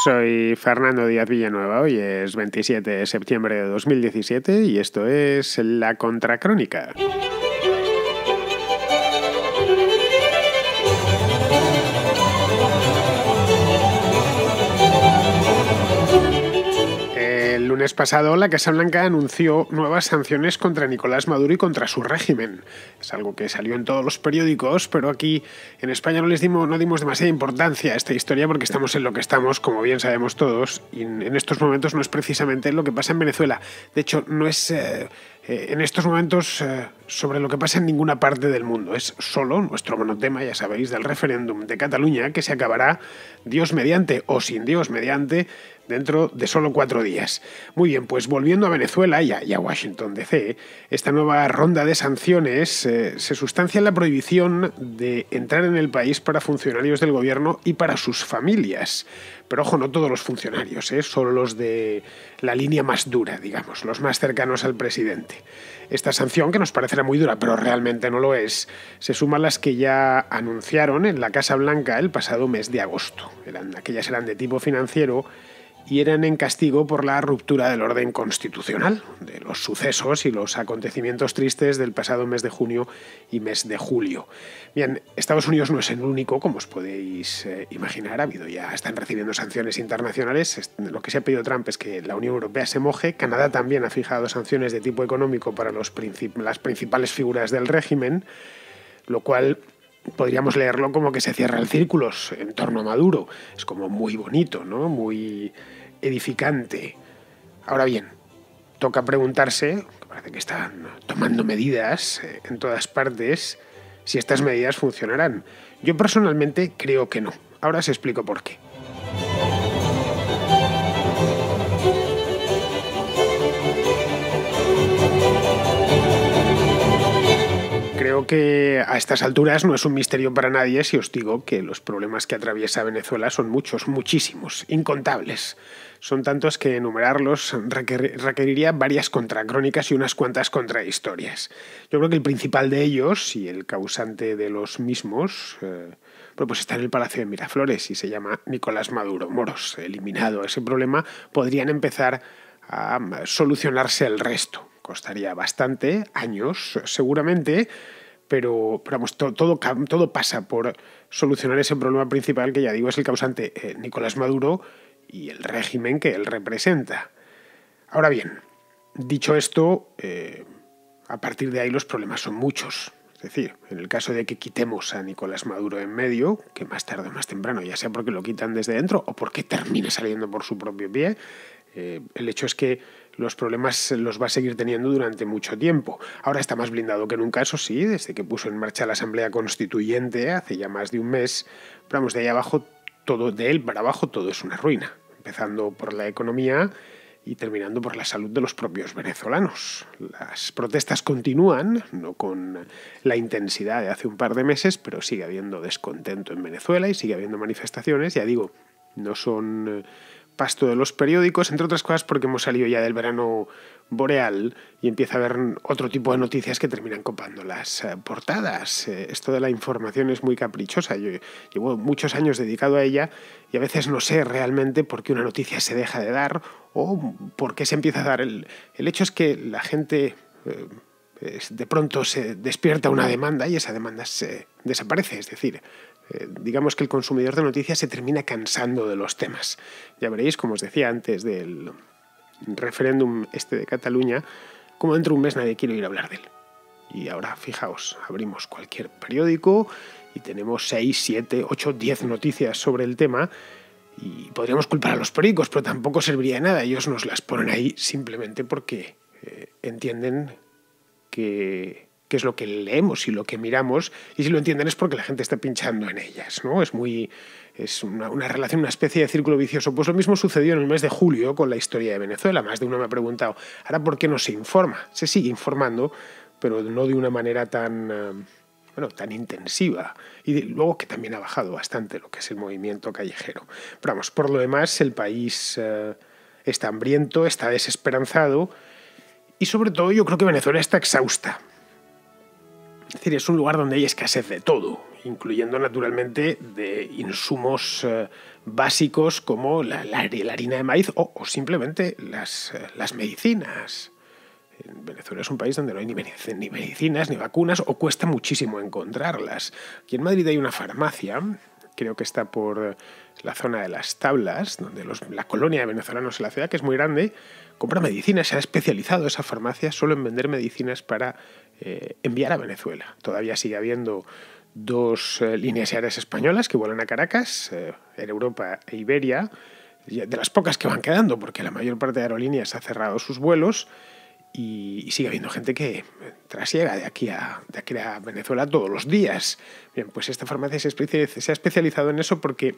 Soy Fernando Díaz Villanueva, hoy es 27 de septiembre de 2017 y esto es La Contracrónica. El lunes pasado, la Casa Blanca anunció nuevas sanciones contra Nicolás Maduro y contra su régimen. Es algo que salió en todos los periódicos, pero aquí en España no dimos demasiada importancia a esta historia porque estamos en lo que estamos, como bien sabemos todos, y en estos momentos no es precisamente lo que pasa en Venezuela. De hecho, no es en estos momentos sobre lo que pasa en ninguna parte del mundo. Es solo nuestro monotema, ya sabéis, del referéndum de Cataluña, que se acabará, Dios mediante o sin Dios mediante, dentro de solo 4 días. Muy bien, pues volviendo a Venezuela y a Washington DC, esta nueva ronda de sanciones se sustancia en la prohibición de entrar en el país para funcionarios del gobierno y para sus familias. Pero ojo, no todos los funcionarios, solo los de la línea más dura, digamos, los más cercanos al presidente. Esta sanción, que nos parecerá muy dura, pero realmente no lo es, se suma a las que ya anunciaron en la Casa Blanca el pasado mes de agosto. Aquellas eran de tipo financiero y eran en castigo por la ruptura del orden constitucional, de los sucesos y los acontecimientos tristes del pasado mes de junio y mes de julio. Bien, Estados Unidos no es el único, como os podéis imaginar, están recibiendo sanciones internacionales. Lo que se ha pedido Trump es que la Unión Europea se moje. Canadá también ha fijado sanciones de tipo económico para las principales figuras del régimen, lo cual podríamos leerlo como que se cierra el círculo en torno a Maduro. Es como muy bonito, ¿no? Muy edificante. Ahora bien, toca preguntarse, que parece que están tomando medidas en todas partes, si estas medidas funcionarán. Yo personalmente creo que no. Ahora os explico por qué. Creo que a estas alturas no es un misterio para nadie si os digo que los problemas que atraviesa Venezuela son muchos, muchísimos, incontables. Son tantos que enumerarlos requeriría varias contracrónicas y unas cuantas contrahistorias. Yo creo que el principal de ellos, y el causante de los mismos, pues está en el Palacio de Miraflores y se llama Nicolás Maduro. Moros, eliminado ese problema, podrían empezar a solucionarse el resto. Costaría bastante, años seguramente, pero vamos, todo pasa por solucionar ese problema principal que, ya digo, es el causante Nicolás Maduro y el régimen que él representa. Ahora bien, dicho esto, a partir de ahí los problemas son muchos. Es decir, en el caso de que quitemos a Nicolás Maduro en medio, que más tarde o más temprano, ya sea porque lo quitan desde dentro o porque termine saliendo por su propio pie, el hecho es que los problemas los va a seguir teniendo durante mucho tiempo. Ahora está más blindado que nunca, eso sí, desde que puso en marcha la Asamblea Constituyente hace ya más de un mes. Pero vamos, de él para abajo todo es una ruina, empezando por la economía y terminando por la salud de los propios venezolanos. Las protestas continúan, no con la intensidad de hace un par de meses, pero sigue habiendo descontento en Venezuela y sigue habiendo manifestaciones. Ya digo, no son pasto de los periódicos, entre otras cosas porque hemos salido ya del verano boreal y empieza a haber otro tipo de noticias que terminan copando las portadas. Esto de la información es muy caprichosa. Yo llevo muchos años dedicado a ella y a veces no sé realmente por qué una noticia se deja de dar o por qué se empieza a dar. El hecho es que la gente de pronto se despierta una demanda y esa demanda se desaparece. Es decir, digamos que el consumidor de noticias se termina cansando de los temas. Ya veréis, como os decía antes del referéndum de Cataluña, como dentro de un mes nadie quiere oír hablar de él. Y ahora, fijaos, abrimos cualquier periódico y tenemos 6, 7, 8, 10 noticias sobre el tema y podríamos culpar a los periódicos, pero tampoco serviría de nada. Ellos nos las ponen ahí simplemente porque entienden que es lo que leemos y lo que miramos, y si lo entienden es porque la gente está pinchando en ellas, ¿no? Es una relación, una especie de círculo vicioso. Pues lo mismo sucedió en el mes de julio con la historia de Venezuela. Más de uno me ha preguntado, ¿ahora por qué no se informa? Se sigue informando, pero no de una manera tan intensiva. Y luego que también ha bajado bastante lo que es el movimiento callejero. Pero vamos, por lo demás, el país está hambriento, está desesperanzado, y sobre todo yo creo que Venezuela está exhausta. Es decir, es un lugar donde hay escasez de todo. incluyendo naturalmente de insumos básicos como la harina de maíz o simplemente las medicinas. Venezuela es un país donde no hay ni medicinas ni vacunas o cuesta muchísimo encontrarlas. Aquí en Madrid hay una farmacia, creo que está por la zona de las Tablas, donde la colonia de venezolanos en la ciudad, que es muy grande, compra medicinas. Se ha especializado esa farmacia solo en vender medicinas para enviar a Venezuela. Todavía sigue habiendo 2 líneas aéreas españolas que vuelan a Caracas, Air Europa e Iberia, de las pocas que van quedando, porque la mayor parte de aerolíneas ha cerrado sus vuelos. Y sigue habiendo gente que trasiega de aquí a Venezuela todos los días. Bien, pues esta farmacia se ha especializado en eso porque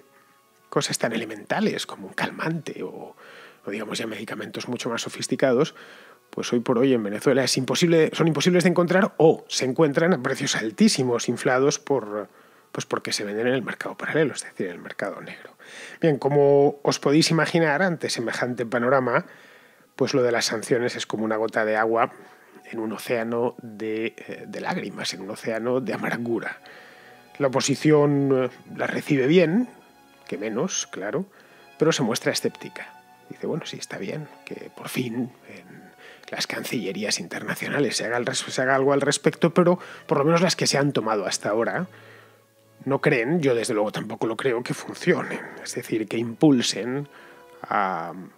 cosas tan elementales como un calmante o digamos ya medicamentos mucho más sofisticados, pues hoy por hoy en Venezuela son imposibles de encontrar o se encuentran a precios altísimos, inflados porque se venden en el mercado paralelo, es decir, en el mercado negro. Bien, como os podéis imaginar, ante semejante panorama, pues lo de las sanciones es como una gota de agua en un océano de lágrimas, en un océano de amargura. La oposición la recibe bien, que menos, claro, pero se muestra escéptica. Dice, bueno, sí, está bien, que por fin en las cancillerías internacionales se haga algo al respecto, pero por lo menos las que se han tomado hasta ahora no creen, yo desde luego tampoco lo creo, que funcionen. Es decir, que impulsen al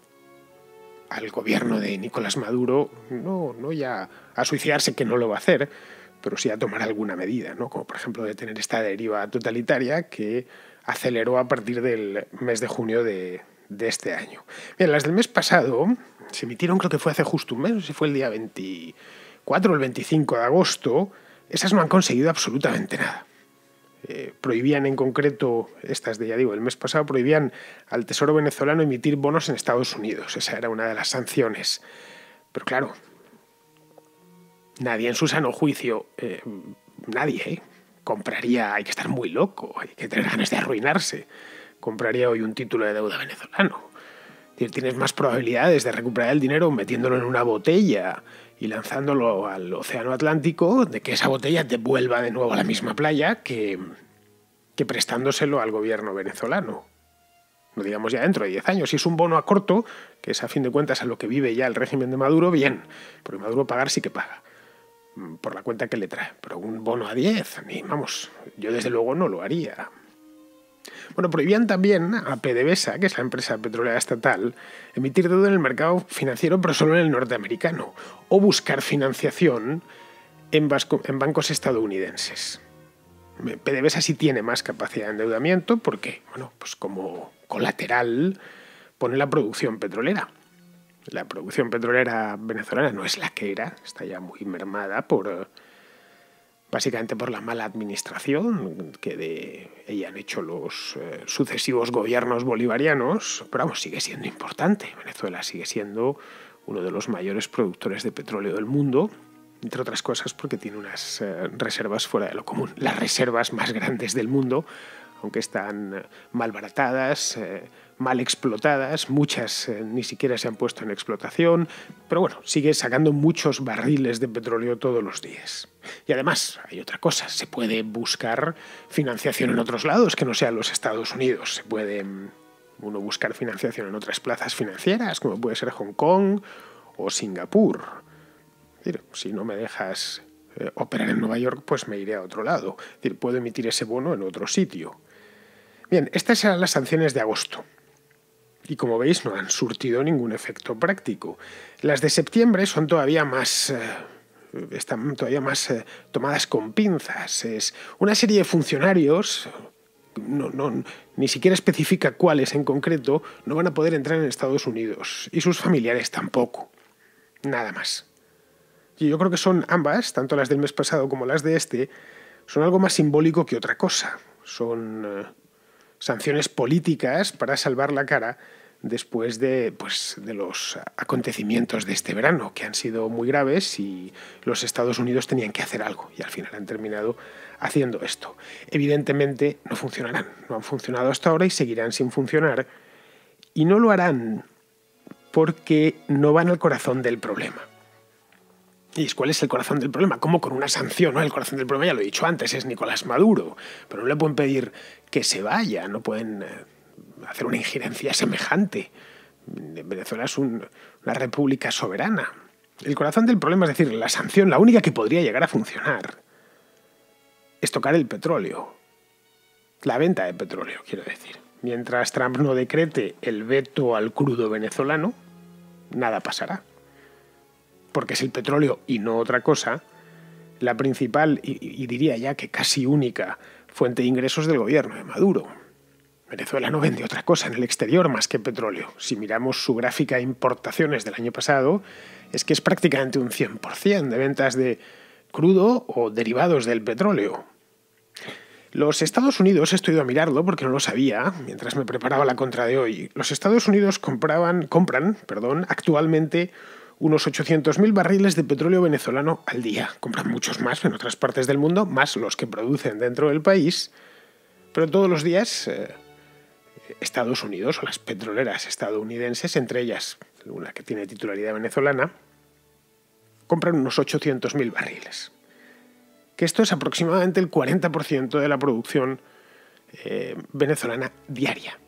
gobierno de Nicolás Maduro, no ya a suicidarse, que no lo va a hacer, pero sí a tomar alguna medida, ¿no? Como por ejemplo detener esta deriva totalitaria que aceleró a partir del mes de junio de este año. Bien, las del mes pasado se emitieron, creo que fue hace justo un mes, no sé si fue el día 24 o el 25 de agosto, esas no han conseguido absolutamente nada. Prohibían en concreto, estas de, ya digo, el mes pasado, prohibían al Tesoro venezolano emitir bonos en Estados Unidos. Esa era una de las sanciones. Pero claro, nadie en su sano juicio, nadie compraría, hay que estar muy loco, hay que tener ganas de arruinarse, compraría hoy un título de deuda venezolano. Es decir, tienes más probabilidades de recuperar el dinero metiéndolo en una botella y lanzándolo al océano Atlántico, de que esa botella te vuelva de nuevo a la misma playa que prestándoselo al gobierno venezolano. No digamos ya dentro de 10 años. Si es un bono a corto, que es a fin de cuentas a lo que vive ya el régimen de Maduro, bien, porque Maduro pagar sí que paga, por la cuenta que le trae. Pero un bono a 10, vamos, yo desde luego no lo haría. Bueno, prohibían también a PDVSA, que es la empresa petrolera estatal, emitir deuda en el mercado financiero, pero solo en el norteamericano, o buscar financiación en bancos estadounidenses. PDVSA sí tiene más capacidad de endeudamiento porque, bueno, pues como colateral pone la producción petrolera. La producción petrolera venezolana no es la que era, está ya muy mermada básicamente por la mala administración que de ella han hecho los sucesivos gobiernos bolivarianos, pero vamos, sigue siendo importante. Venezuela sigue siendo uno de los mayores productores de petróleo del mundo, entre otras cosas porque tiene unas reservas fuera de lo común, las reservas más grandes del mundo, aunque están malbaratadas, mal explotadas, muchas ni siquiera se han puesto en explotación, pero bueno, sigue sacando muchos barriles de petróleo todos los días. Y además, hay otra cosa, se puede buscar financiación en otros lados que no sean los Estados Unidos. Se puede uno buscar financiación en otras plazas financieras, como puede ser Hong Kong o Singapur. Es decir, si no me dejas operar en Nueva York, pues me iré a otro lado. Es decir, puedo emitir ese bono en otro sitio. Bien, estas eran las sanciones de agosto. Y como veis, no han surtido ningún efecto práctico. Las de septiembre son todavía más... están todavía más tomadas con pinzas. Es una serie de funcionarios, ni siquiera especifica cuáles en concreto, no van a poder entrar en Estados Unidos. Y sus familiares tampoco. Nada más. Y yo creo que son ambas, tanto las del mes pasado como las de este, son algo más simbólico que otra cosa. Son sanciones políticas para salvar la cara después de los acontecimientos de este verano, que han sido muy graves y los Estados Unidos tenían que hacer algo y al final han terminado haciendo esto. Evidentemente no funcionarán, no han funcionado hasta ahora y seguirán sin funcionar, y no lo harán porque no van al corazón del problema. ¿Y cuál es el corazón del problema? ¿Cómo con una sanción? ¿No? El corazón del problema, ya lo he dicho antes, es Nicolás Maduro. Pero no le pueden pedir que se vaya, no pueden hacer una injerencia semejante. Venezuela es una república soberana. El corazón del problema, es decir, la sanción, la única que podría llegar a funcionar, es tocar el petróleo. La venta de petróleo, quiero decir. Mientras Trump no decrete el veto al crudo venezolano, nada pasará. Porque es el petróleo y no otra cosa la principal y diría ya que casi única fuente de ingresos del gobierno de Maduro. Venezuela no vende otra cosa en el exterior más que petróleo. Si miramos su gráfica de importaciones del año pasado, es que es prácticamente un 100% de ventas de crudo o derivados del petróleo. Los Estados Unidos, he ido a mirarlo porque no lo sabía mientras me preparaba la contra de hoy. Los Estados Unidos compran actualmente unos 800.000 barriles de petróleo venezolano al día. Compran muchos más en otras partes del mundo, más los que producen dentro del país. Pero todos los días Estados Unidos o las petroleras estadounidenses, entre ellas una que tiene titularidad venezolana, compran unos 800.000 barriles. Que esto es aproximadamente el 40% de la producción venezolana diaria.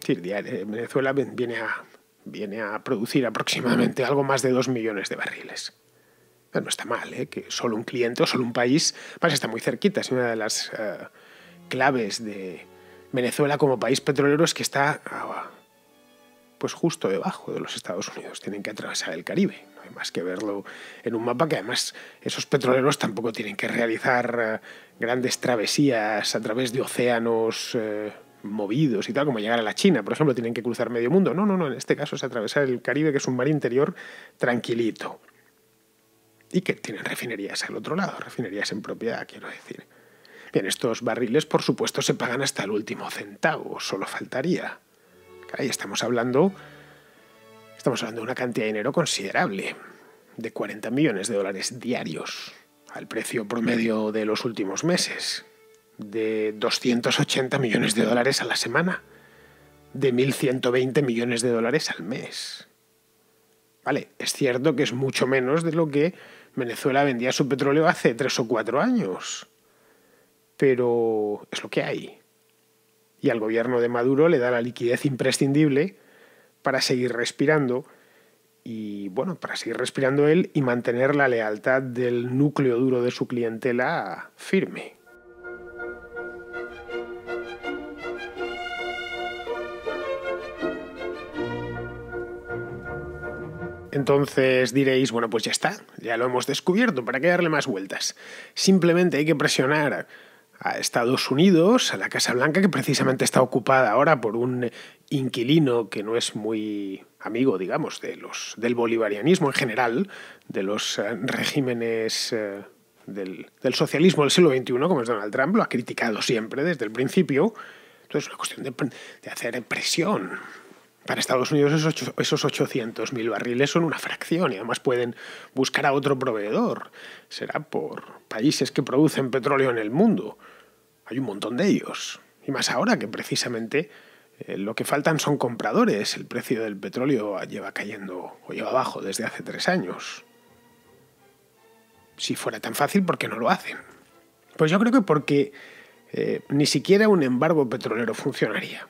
Es decir, Venezuela viene a producir aproximadamente algo más de 2 millones de barriles. Pero no está mal, que solo un cliente o solo un país, más está muy cerquita. Es una de las claves de Venezuela como país petrolero, es que está pues justo debajo de los Estados Unidos. Tienen que atravesar el Caribe. No hay más que verlo en un mapa, que además esos petroleros tampoco tienen que realizar grandes travesías a través de océanos movidos y tal, como llegar a la China, por ejemplo, tienen que cruzar medio mundo. No, en este caso es atravesar el Caribe, que es un mar interior tranquilito. Y que tienen refinerías al otro lado, refinerías en propiedad, quiero decir. Bien, estos barriles, por supuesto, se pagan hasta el último centavo, solo faltaría. Caray, estamos hablando de una cantidad de dinero considerable, de 40 millones de dólares diarios, al precio promedio de los últimos meses, de 280 millones de dólares a la semana, de 1.120 millones de dólares al mes. Vale, es cierto que es mucho menos de lo que Venezuela vendía su petróleo hace 3 o 4 años, pero es lo que hay. Y al gobierno de Maduro le da la liquidez imprescindible para seguir respirando y, bueno, para seguir respirando él y mantener la lealtad del núcleo duro de su clientela firme. Entonces diréis, bueno, pues ya está, ya lo hemos descubierto, ¿para qué darle más vueltas? Simplemente hay que presionar a Estados Unidos, a la Casa Blanca, que precisamente está ocupada ahora por un inquilino que no es muy amigo, digamos, del bolivarianismo en general, de los regímenes del socialismo del siglo XXI, como es Donald Trump, lo ha criticado siempre desde el principio. Entonces es una cuestión de hacer presión. Para Estados Unidos esos 800.000 barriles son una fracción y además pueden buscar a otro proveedor. Será por países que producen petróleo en el mundo. Hay un montón de ellos. Y más ahora que precisamente lo que faltan son compradores. El precio del petróleo lleva cayendo o lleva abajo desde hace 3 años. Si fuera tan fácil, ¿por qué no lo hacen? Pues yo creo que porque ni siquiera un embargo petrolero funcionaría.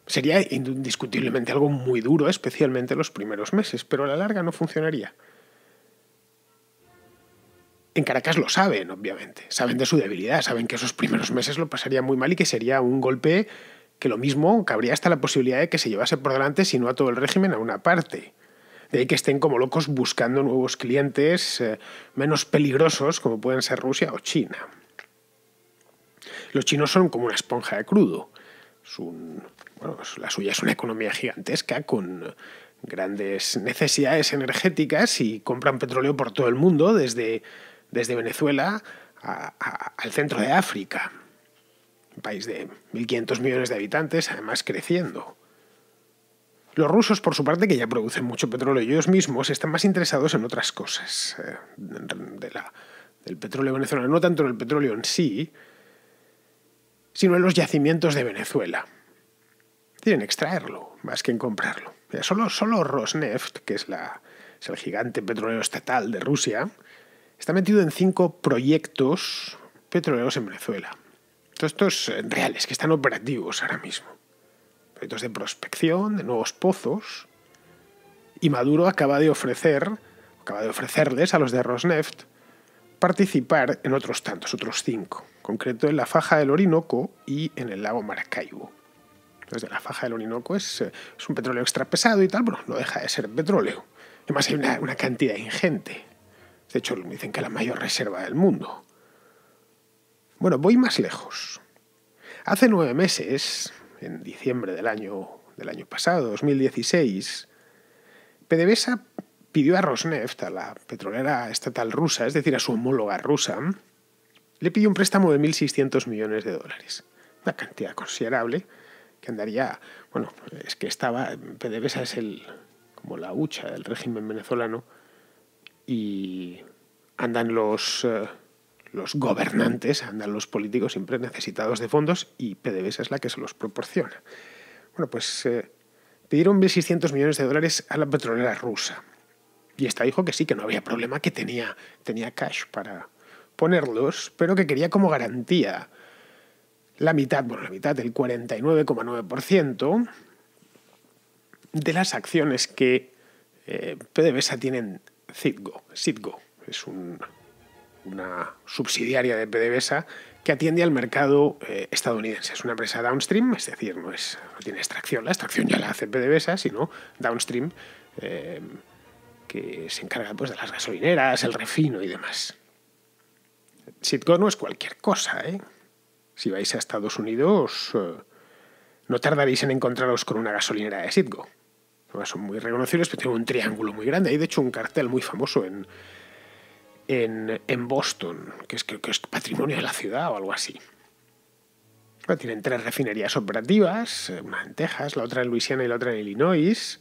Sería indiscutiblemente algo muy duro, especialmente los primeros meses, pero a la larga no funcionaría. En Caracas lo saben, obviamente. Saben de su debilidad, saben que esos primeros meses lo pasarían muy mal y que sería un golpe que lo mismo cabría hasta la posibilidad de que se llevase por delante, si no a todo el régimen, a una parte. De ahí que estén como locos buscando nuevos clientes menos peligrosos, como pueden ser Rusia o China. Los chinos son como una esponja de crudo. La suya es una economía gigantesca con grandes necesidades energéticas y compran petróleo por todo el mundo, desde Venezuela al centro de África. Un país de 1.500 millones de habitantes, además creciendo. Los rusos, por su parte, que ya producen mucho petróleo ellos mismos, están más interesados en otras cosas del petróleo venezolano, no tanto en el petróleo en sí, sino en los yacimientos de Venezuela. Quieren extraerlo más que en comprarlo. Solo Rosneft, que es el gigante petrolero estatal de Rusia, está metido en 5 proyectos petroleros en Venezuela. Todos estos reales, que están operativos ahora mismo. Proyectos de prospección, de nuevos pozos. Y Maduro acaba de ofrecerles a los de Rosneft participar en otros tantos, otros 5. En concreto en la faja del Orinoco y en el lago Maracaibo. Entonces, la faja del Orinoco es un petróleo extra pesado y tal, pero no deja de ser petróleo. Además hay una cantidad ingente. De hecho, dicen que es la mayor reserva del mundo. Bueno, voy más lejos. Hace 9 meses, en diciembre del año pasado, 2016, PDVSA pidió a Rosneft, a la petrolera estatal rusa, es decir, a su homóloga rusa, le pidió un préstamo de $1.600 millones. Una cantidad considerable que andaría... Bueno, es que PDVSA es como la hucha del régimen venezolano y andan los gobernantes, andan los políticos siempre necesitados de fondos y PDVSA es la que se los proporciona. Bueno, pues pidieron $1.600 millones a la petrolera rusa. Y esta dijo que sí, que no había problema, que tenía cash para ponerlos, pero que quería como garantía la mitad, el 49,9% de las acciones que PDVSA tiene en Citgo. Citgo es una subsidiaria de PDVSA que atiende al mercado estadounidense. Es una empresa downstream, es decir, no tiene extracción. La extracción ya la hace PDVSA, sino downstream, que se encarga pues, de las gasolineras, el refino y demás. Citgo no es cualquier cosa, ¿eh? Si vais a Estados Unidos, no tardaréis en encontraros con una gasolinera de Citgo. Son muy reconocibles, pero tienen un triángulo muy grande. Hay, de hecho, un cartel muy famoso en Boston, creo que es patrimonio de la ciudad o algo así. Bueno, tienen 3 refinerías operativas, una en Texas, la otra en Luisiana y la otra en Illinois,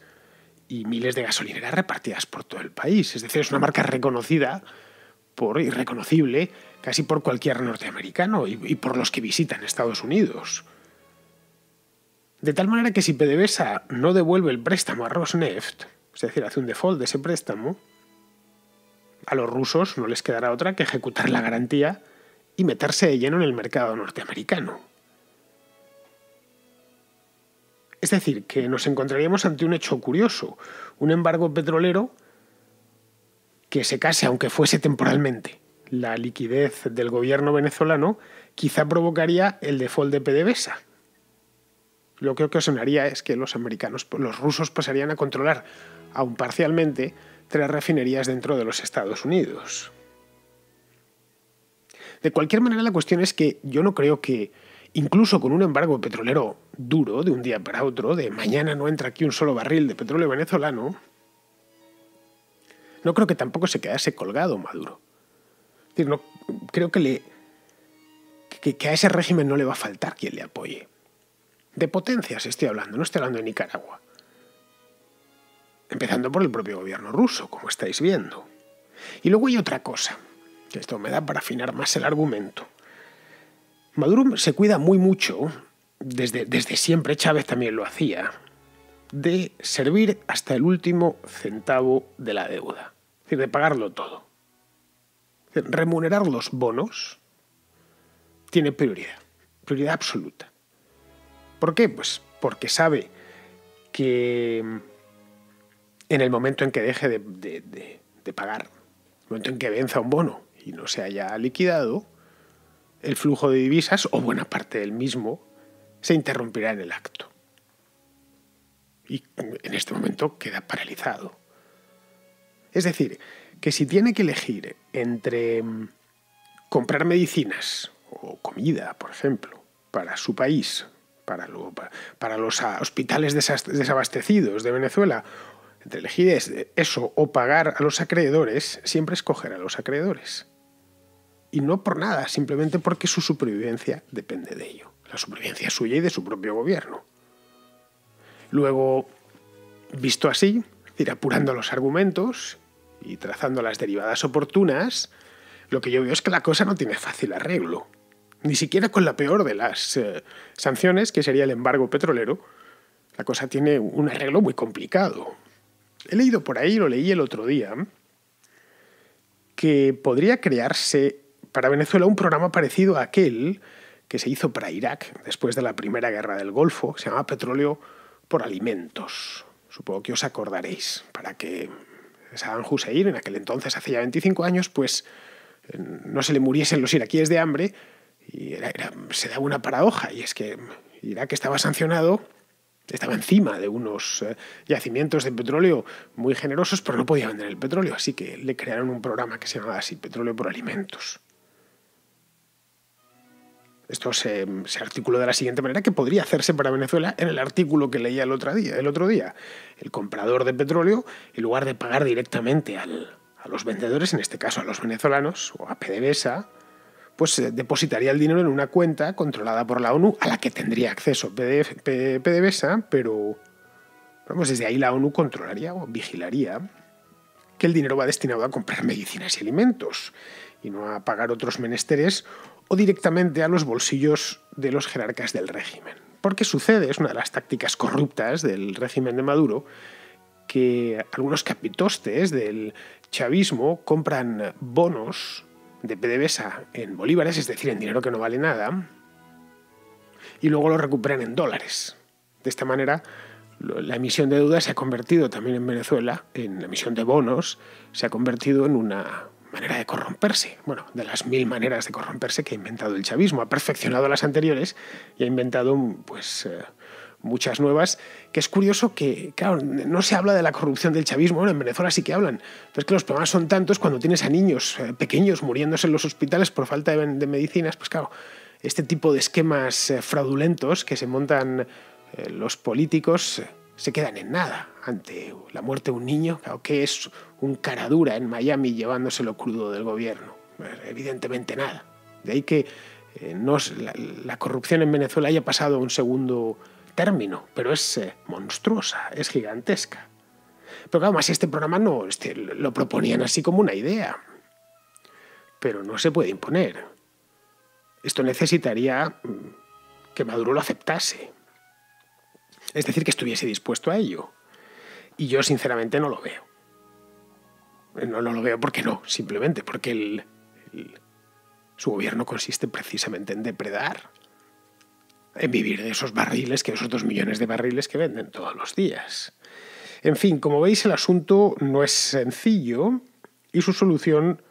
y miles de gasolineras repartidas por todo el país. Es decir, es una marca reconocida y reconocible casi por cualquier norteamericano y por los que visitan Estados Unidos. De tal manera que si PDVSA no devuelve el préstamo a Rosneft, es decir, hace un default de ese préstamo, a los rusos no les quedará otra que ejecutar la garantía y meterse de lleno en el mercado norteamericano. Es decir, que nos encontraríamos ante un hecho curioso, un embargo petrolero que se case, aunque fuese temporalmente. La liquidez del gobierno venezolano quizá provocaría el default de PDVSA. Lo que ocasionaría es que los rusos pasarían a controlar, aun parcialmente, 3 refinerías dentro de los Estados Unidos. De cualquier manera, la cuestión es que yo no creo que, incluso con un embargo petrolero duro, de un día para otro, de mañana no entra aquí un solo barril de petróleo venezolano, no creo que tampoco se quedase colgado Maduro. Es decir, no, creo que a ese régimen no le va a faltar quien le apoye. De potencias estoy hablando, no estoy hablando de Nicaragua. Empezando por el propio gobierno ruso, como estáis viendo. Y luego hay otra cosa, que esto me da para afinar más el argumento. Maduro se cuida muy mucho, desde siempre, Chávez también lo hacía, de servir hasta el último centavo de la deuda. Es decir, de pagarlo todo. Es decir, remunerar los bonos tiene prioridad absoluta. ¿Por qué? Pues porque sabe que en el momento en que deje de pagar, en el momento en que venza un bono y no se haya liquidado, el flujo de divisas, o buena parte del mismo, se interrumpirá en el acto. Y en este momento queda paralizado. Es decir, que si tiene que elegir entre comprar medicinas o comida, por ejemplo, para su país, para los hospitales desabastecidos de Venezuela, entre elegir eso o pagar a los acreedores, siempre escoger a los acreedores. Y no por nada, simplemente porque su supervivencia depende de ello. La supervivencia suya y de su propio gobierno. Luego, visto así, ir apurando los argumentos y trazando las derivadas oportunas, lo que yo veo es que la cosa no tiene fácil arreglo. Ni siquiera con la peor de las sanciones, que sería el embargo petrolero, la cosa tiene un arreglo muy complicado. He leído por ahí, lo leí el otro día, que podría crearse para Venezuela un programa parecido a aquel que se hizo para Irak después de la Primera Guerra del Golfo, que se llama Petróleo por Alimentos. Supongo que os acordaréis, para que Saddam Hussein, en aquel entonces, hace ya 25 años, pues no se le muriesen los iraquíes de hambre. Y se daba una paradoja, y es que Irak estaba sancionado, estaba encima de unos yacimientos de petróleo muy generosos, pero no podía vender el petróleo, así que le crearon un programa que se llamaba así, Petróleo por Alimentos. Esto se articuló de la siguiente manera, que podría hacerse para Venezuela en el artículo que leía el otro día. El comprador de petróleo, en lugar de pagar directamente a los vendedores, en este caso a los venezolanos, o a PDVSA, pues depositaría el dinero en una cuenta controlada por la ONU, a la que tendría acceso PDVSA, pero vamos, desde ahí la ONU controlaría o vigilaría que el dinero va destinado a comprar medicinas y alimentos y no a pagar otros menesteres o directamente a los bolsillos de los jerarcas del régimen. Porque sucede, es una de las tácticas corruptas del régimen de Maduro, que algunos capitostes del chavismo compran bonos de PDVSA en bolívares, es decir, en dinero que no vale nada, y luego lo recuperan en dólares. De esta manera, la emisión de deuda se ha convertido también en Venezuela, en la emisión de bonos, se ha convertido en una manera de corromperse. Bueno, de las 1000 maneras de corromperse que ha inventado el chavismo. Ha perfeccionado las anteriores y ha inventado muchas nuevas, que es curioso que, claro, no se habla de la corrupción del chavismo. Bueno, en Venezuela sí que hablan, pero es que los problemas son tantos cuando tienes a niños pequeños muriéndose en los hospitales por falta de medicinas. Pues claro, este tipo de esquemas fraudulentos que se montan los políticos se quedan en nada ante la muerte de un niño. Claro, ¿qué es un cara dura en Miami llevándoselo crudo del gobierno? Evidentemente nada. De ahí que la corrupción en Venezuela haya pasado a un segundo término, pero es monstruosa, es gigantesca. Pero claro, más este programa lo proponían así como una idea, pero no se puede imponer. Esto necesitaría que Maduro lo aceptase, es decir, que estuviese dispuesto a ello. Y yo sinceramente no lo veo. No lo veo porque no, simplemente porque su gobierno consiste precisamente en depredar, en vivir de esos barriles, esos 2 millones de barriles que venden todos los días. En fin, como veis, el asunto no es sencillo y su solución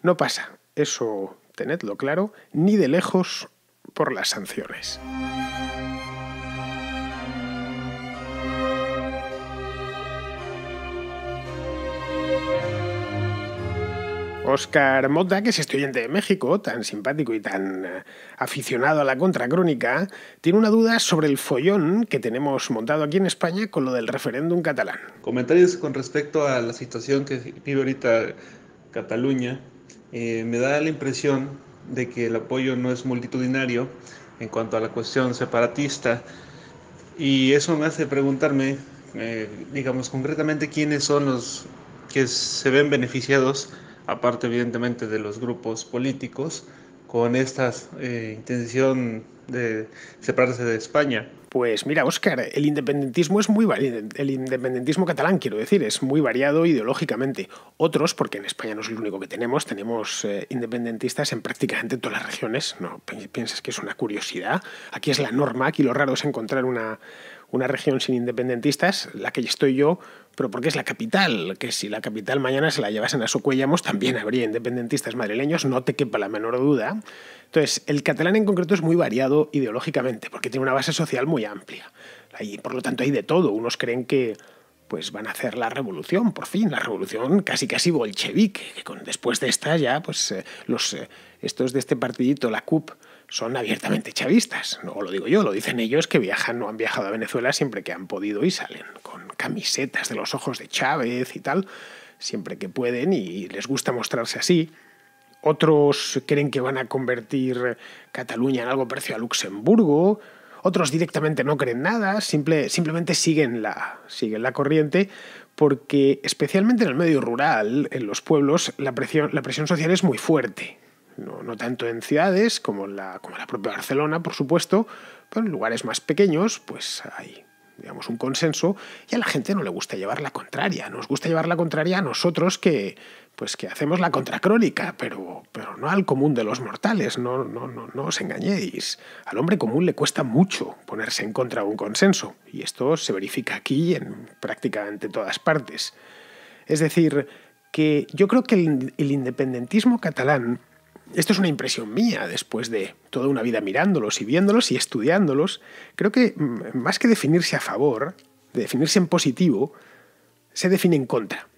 no pasa, eso tenedlo claro, ni de lejos por las sanciones. Óscar Mota, que es estudiante de México, tan simpático y tan aficionado a la contracrónica, tiene una duda sobre el follón que tenemos montado aquí en España con lo del referéndum catalán. Comentarios con respecto a la situación que vive ahorita Cataluña. Me da la impresión de que el apoyo no es multitudinario en cuanto a la cuestión separatista, y eso me hace preguntarme, digamos, concretamente quiénes son los que se ven beneficiados, aparte evidentemente de los grupos políticos, con esta intención de separarse de España. Pues mira, Óscar, el independentismo el independentismo catalán, quiero decir, es muy variado ideológicamente. Otros, porque en España no es el único que tenemos independentistas en prácticamente todas las regiones. No piensas que es una curiosidad. Aquí es la norma, aquí lo raro es encontrar una región sin independentistas, la que estoy yo, pero porque es la capital, que si la capital mañana se la llevasen a Socuellamos también habría independentistas madrileños, no te quepa la menor duda. Entonces, el catalán en concreto es muy variado ideológicamente, porque tiene una base social muy amplia. Y por lo tanto hay de todo. Unos creen que pues van a hacer la revolución, por fin, la revolución casi bolchevique, que después de esta ya, pues estos de este partidito, la CUP, son abiertamente chavistas. No lo digo yo, lo dicen ellos que no han viajado a Venezuela siempre que han podido y salen con camisetas de los ojos de Chávez y tal, siempre que pueden y les gusta mostrarse así. Otros creen que van a convertir Cataluña en algo parecido a Luxemburgo. Otros directamente no creen nada, simplemente siguen la corriente, porque especialmente en el medio rural, en los pueblos, la presión social es muy fuerte. No tanto en ciudades como la propia Barcelona, por supuesto, pero en lugares más pequeños pues hay digamos, un consenso, y a la gente no le gusta llevar la contraria. Nos gusta llevar la contraria a nosotros que hacemos la contracrónica, pero no al común de los mortales, no os engañéis. Al hombre común le cuesta mucho ponerse en contra de un consenso, y esto se verifica aquí en prácticamente todas partes. Es decir, que yo creo que el independentismo catalán, esto es una impresión mía después de toda una vida mirándolos y viéndolos y estudiándolos, creo que más que definirse a favor, de definirse en positivo, se define en contra.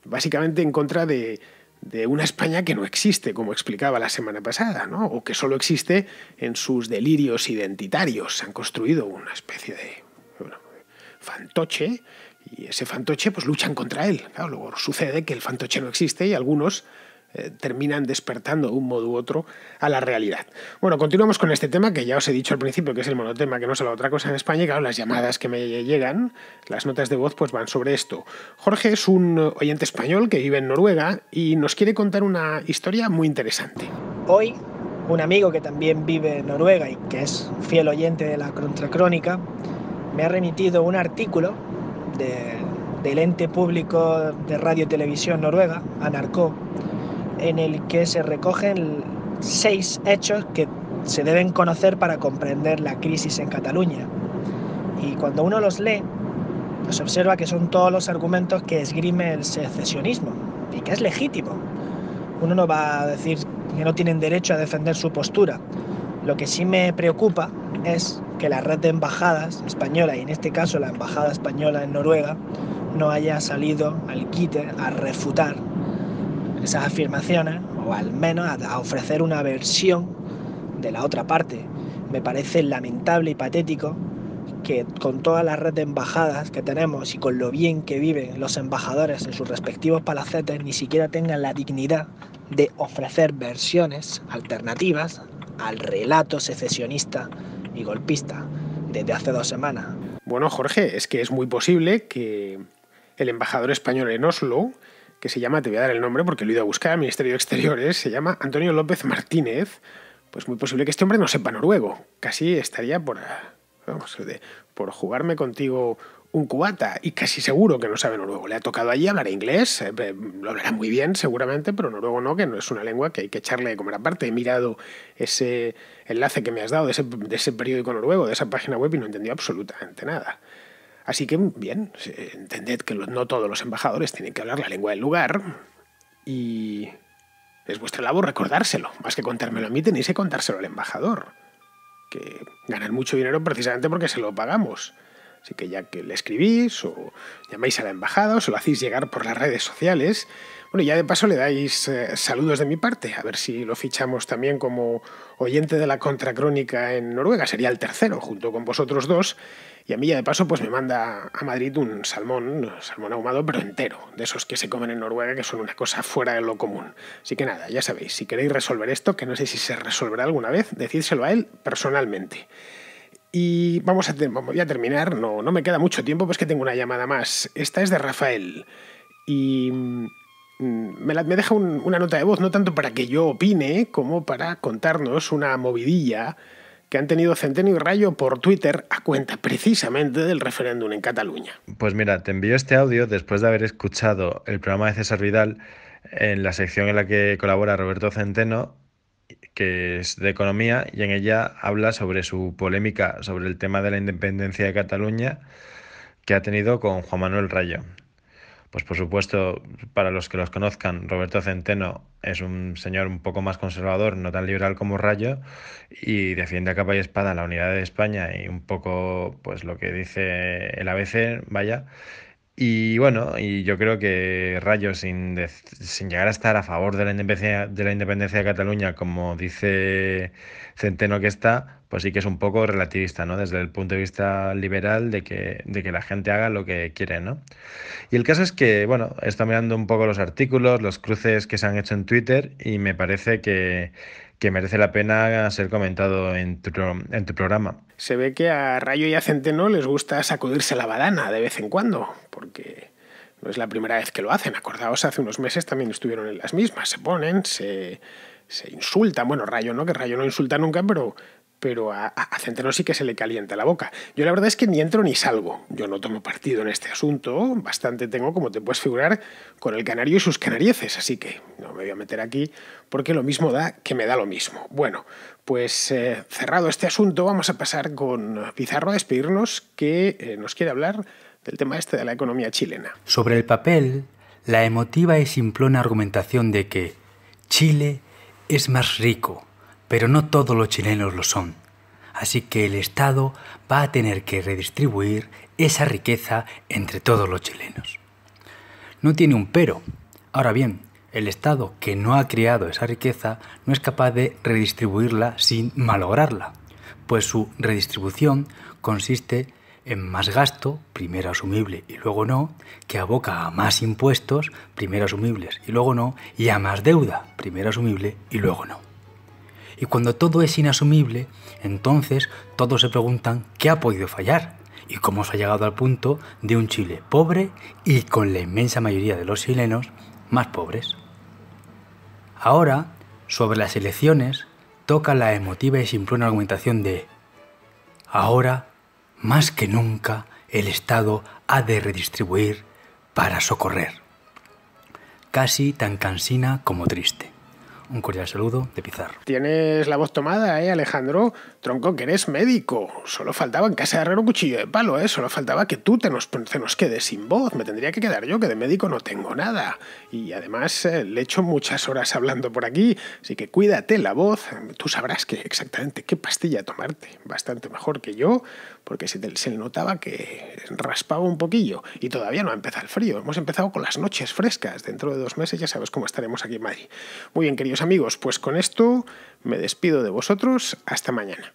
Básicamente en contra de una España que no existe, como explicaba la semana pasada, ¿no? O que solo existe en sus delirios identitarios. Han construido una especie de fantoche, y ese fantoche pues luchan contra él. Claro, luego sucede que el fantoche no existe y algunos terminan despertando de un modo u otro a la realidad. Bueno, continuamos con este tema que ya os he dicho al principio que es el monotema, que no es otra cosa en España, y claro, las llamadas que me llegan, las notas de voz, pues van sobre esto. Jorge es un oyente español que vive en Noruega y nos quiere contar una historia muy interesante. Hoy, un amigo que también vive en Noruega y que es fiel oyente de la Contracrónica, me ha remitido un artículo del ente público de radio y televisión noruega, NRK, en el que se recogen 6 hechos que se deben conocer para comprender la crisis en Cataluña. Y cuando uno los lee, pues observa que son todos los argumentos que esgrime el secesionismo, y que es legítimo. Uno no va a decir que no tienen derecho a defender su postura. Lo que sí me preocupa es que la red de embajadas española, y en este caso la embajada española en Noruega, no haya salido al quite a refutar esas afirmaciones, o al menos a ofrecer una versión de la otra parte. Me parece lamentable y patético que con toda la red de embajadas que tenemos y con lo bien que viven los embajadores en sus respectivos palacetes, ni siquiera tengan la dignidad de ofrecer versiones alternativas al relato secesionista y golpista desde hace 2 semanas. Bueno, Jorge, es que es muy posible que el embajador español en Oslo, que se llama, te voy a dar el nombre porque lo he ido a buscar, al Ministerio de Exteriores, se llama Antonio López Martínez, pues muy posible que este hombre no sepa noruego. Casi estaría por jugarme contigo un cubata, y casi seguro que no sabe noruego. Le ha tocado allí hablar inglés, lo hablará muy bien seguramente, pero noruego no, que no es una lengua que hay que echarle de comer aparte. He mirado ese enlace que me has dado de ese periódico noruego, de esa página web, y no he entendido absolutamente nada. Así que, bien, entended que no todos los embajadores tienen que hablar la lengua del lugar, y es vuestra labor recordárselo. Más que contármelo a mí, tenéis que contárselo al embajador, que ganan mucho dinero precisamente porque se lo pagamos. Así que ya que le escribís o llamáis a la embajada o se lo hacéis llegar por las redes sociales, bueno, ya de paso le dais saludos de mi parte, a ver si lo fichamos también como oyente de la Contracrónica en Noruega. Sería el tercero, junto con vosotros dos, y a mí ya de paso pues me manda a Madrid un salmón ahumado, pero entero, de esos que se comen en Noruega, que son una cosa fuera de lo común. Así que nada, ya sabéis, si queréis resolver esto, que no sé si se resolverá alguna vez, decídselo a él personalmente. Y voy a terminar, no me queda mucho tiempo, pues que tengo una llamada más. Esta es de Rafael y me deja una nota de voz, no tanto para que yo opine como para contarnos una movidilla que han tenido Centeno y Rayo por Twitter a cuenta precisamente del referéndum en Cataluña. Pues mira, te envío este audio después de haber escuchado el programa de César Vidal en la sección en la que colabora Roberto Centeno, que es de economía, y en ella habla sobre su polémica sobre el tema de la independencia de Cataluña que ha tenido con Juan Manuel Rayo. Pues por supuesto, para los que los conozcan, Roberto Centeno es un señor un poco más conservador, no tan liberal como Rayo, y defiende a capa y espada la unidad de España y un poco pues lo que dice el ABC, vaya. Y bueno, y yo creo que Rayo, sin llegar a estar a favor de la independencia de Cataluña, como dice Centeno que está, pues sí que es un poco relativista, ¿no? Desde el punto de vista liberal de que la gente haga lo que quiere, ¿no? Y el caso es que, bueno, he estado mirando un poco los artículos, los cruces que se han hecho en Twitter, y me parece que merece la pena ser comentado en tu programa. Se ve que a Rayo y a Centeno les gusta sacudirse la badana de vez en cuando, porque no es la primera vez que lo hacen. Acordaos, hace unos meses también estuvieron en las mismas. Se ponen, se insultan. Bueno, Rayo no, que Rayo no insulta nunca, pero pero a Centeno sí que se le calienta la boca. Yo la verdad es que ni entro ni salgo. Yo no tomo partido en este asunto. Bastante tengo, como te puedes figurar, con el canario y sus canarieces. Así que no me voy a meter aquí porque lo mismo da que me da lo mismo. Bueno, pues cerrado este asunto, vamos a pasar con Pizarro a despedirnos, que nos quiere hablar del tema este de la economía chilena. Sobre el papel, la emotiva y simplona argumentación de que Chile es más rico, pero no todos los chilenos lo son. Así que el Estado va a tener que redistribuir esa riqueza entre todos los chilenos. No tiene un pero. Ahora bien, el Estado que no ha creado esa riqueza no es capaz de redistribuirla sin malograrla, pues su redistribución consiste en más gasto, primero asumible y luego no, que aboca a más impuestos, primero asumibles y luego no, y a más deuda, primero asumible y luego no. Y cuando todo es inasumible, entonces todos se preguntan qué ha podido fallar y cómo se ha llegado al punto de un Chile pobre y con la inmensa mayoría de los chilenos más pobres. Ahora, sobre las elecciones, toca la emotiva y simplona argumentación de ahora, más que nunca, el Estado ha de redistribuir para socorrer. Casi tan cansina como triste. Un cordial saludo de Pizarro. Tienes la voz tomada, Alejandro? Tronco, que eres médico. Solo faltaba en casa de herrero cuchillo de palo, Solo faltaba que tú te nos quedes sin voz. Me tendría que quedar yo, que de médico no tengo nada. Y además le echo muchas horas hablando por aquí, así que cuídate la voz. Tú sabrás exactamente qué pastilla tomarte. Bastante mejor que yo, porque se le notaba que raspaba un poquillo. Y todavía no ha empezado el frío. Hemos empezado con las noches frescas. Dentro de 2 meses ya sabes cómo estaremos aquí en Madrid. Muy bien, queridos amigos, pues con esto me despido de vosotros. Hasta mañana.